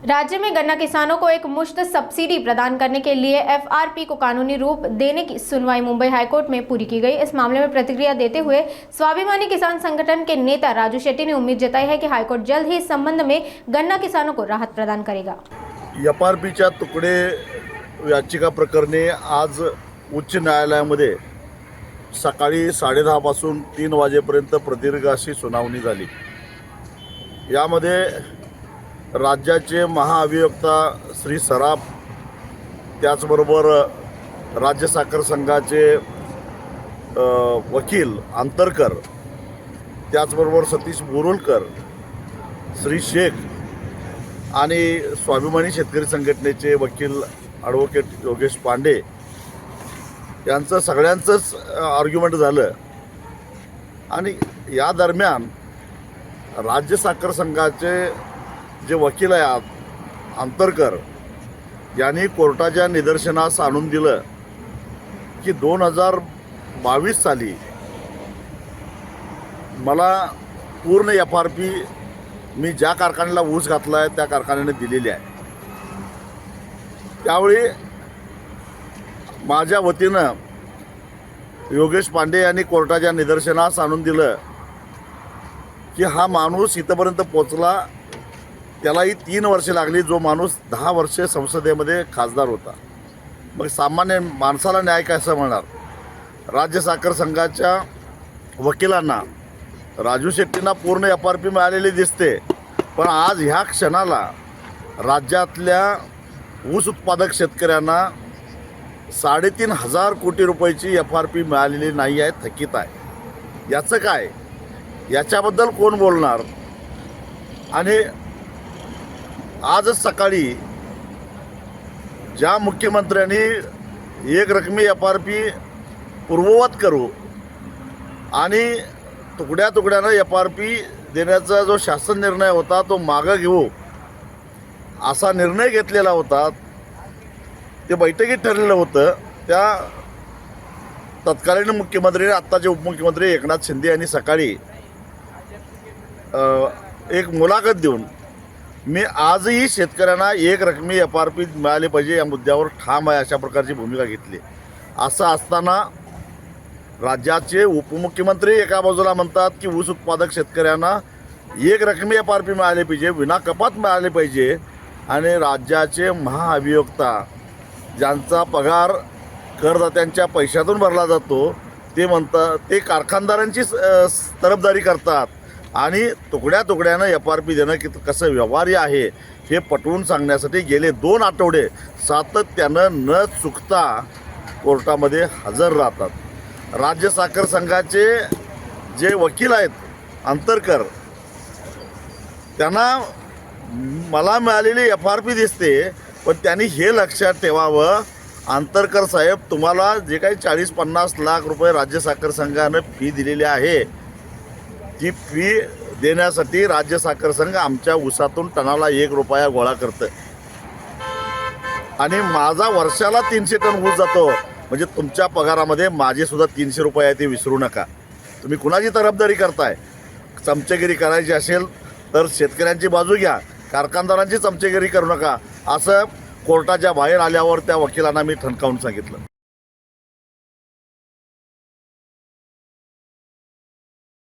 राज्य में गन्ना किसानों को एक मुश्त सब्सिडी प्रदान करने के लिए एफआरपी को कानूनी रूप देने की सुनवाई मुंबई हाईकोर्ट में पूरी की गई। इस मामले में प्रतिक्रिया देते हुए स्वाभिमानी किसान संगठन के नेता राजू शेट्टी ने उम्मीद जताई है कि हाईकोर्ट जल्द ही इस संबंध में गन्ना किसानों को राहत प्रदान करेगा। एफआरपीच्या तुकडे याचिका प्रकरणी आज उच्च न्यायालयामध्ये सकाळी 10:30 पासून 3 वाजेपर्यंत प्रदीर्घ अशी सुनावणी झाली। यामध्ये राज्याचे महाअभियोक्ता श्री सराफ, त्याचबरोबर राज्य साखर संघाचे वकील अंतरकर, त्याचबरोबर सतीश बोरुलकर, श्री शेख आणि स्वाभिमानी शेतकरी संघटनेचे वकील ॲडव्होकेट योगेश पांडे यांचं सगळ्यांचंच आर्ग्युमेंट झालं। आणि या दरम्यान राज्य साखर संघाचे जे वकील आहेत अंतरकर यांनी कोर्टाच्या निदर्शनास आणून दिलं की 2022 साली मला पूर्ण एफआरपी मी ज्या कारखान्याला ऊस घातला आहे त्या कारखान्याने दिलेली आहे। त्यावेळी माझ्या वतीनं योगेश पांडे यांनी कोर्टाच्या निदर्शनास आणून दिलं की हा माणूस इथपर्यंत पोचला, त्यालाही 3 वर्षे लागली, जो माणूस 10 वर्षे संसदेमध्ये खासदार होता। मग सामान्य माणसाला न्याय कसं मिळणार? राज्य साखर संघाच्या वकिलांना राजू शेट्टींना पूर्ण एफआरपी मिळालेली दिसते, पण आज ह्या क्षणाला राज्यातल्या ऊस उत्पादक शेतकऱ्यांना 3,500 कोटी रुपयाची एफआरपी मिळालेली नाही आहे, थकीत आहे। याचं काय? याच्याबद्दल कोण बोलणार? आणि आजच सकाळी ज्या मुख्यमंत्र्यांनी एक रकमी एफआरपी पूर्ववत करू आणि तुकड्या तुकड्यानं एफआरपी देण्याचा जो शासन निर्णय होता तो मागं घेऊ असा निर्णय घेतलेला होता, ते बैठकीत ठरलेलं होतं। त्या तत्कालीन मुख्यमंत्री आत्ताचे उपमुख्यमंत्री एकनाथ शिंदे यांनी सकाळी एक मुलाखत देऊन मी आजही शेतकऱ्यांना एक रकमी एफआरपी मिळाली पाहिजे या मुद्द्यावर ठाम आहे अशा प्रकारची भूमिका घेतली। असं असताना राज्याचे उपमुख्यमंत्री एका बाजूला म्हणतात की ऊस उत्पादक शेतकऱ्यांना एक रकमी एफआरपी मिळाली पाहिजे, विना कपात मिळाली पाहिजे, आणि राज्याचे महाअभियोक्ता ज्यांचा पगार करदात्यांच्या पैशातून भरला जातो ते म्हणतात, ते कारखानदारांची तरफदारी करतात आणि तुकड्या तुकड्यानं एफआरपी देणं की कसं व्यवहार्य आहे हे पटवून सांगण्यासाठी गेले 2 आठवडे सातत्यानं न चुकता कोर्टामध्ये हजर राहतात। राज्य साखर संघाचे जे वकील आहेत अंतरकर, त्यांना मला मिळालेली एफआरपी दिसते, पण त्यांनी हे लक्षात ठेवावं, अंतरकर साहेब, तुम्हाला जे काही 40-50 लाख रुपये राज्य साखर संघानं फी दिलेली आहे, ती फी देण्यासाठी राज्य साखर संघ आमच्या ऊसातून टनाला 1 रुपया गोळा करतं आणि माझा वर्षाला 300 टन ऊस जातो। म्हणजे तुमच्या पगारामध्ये माझे सुद्धा 300 रुपये आहे, ते विसरू नका। तुम्ही कुणाची तरफदारी करताय? चमचेगिरी करायची असेल तर शेतकऱ्यांची बाजू घ्या, कारखानदारांची चमचेगिरी करू नका, असं कोर्टाच्या बाहेर आल्यावर त्या वकिलांना मी ठणकावून सांगितलं।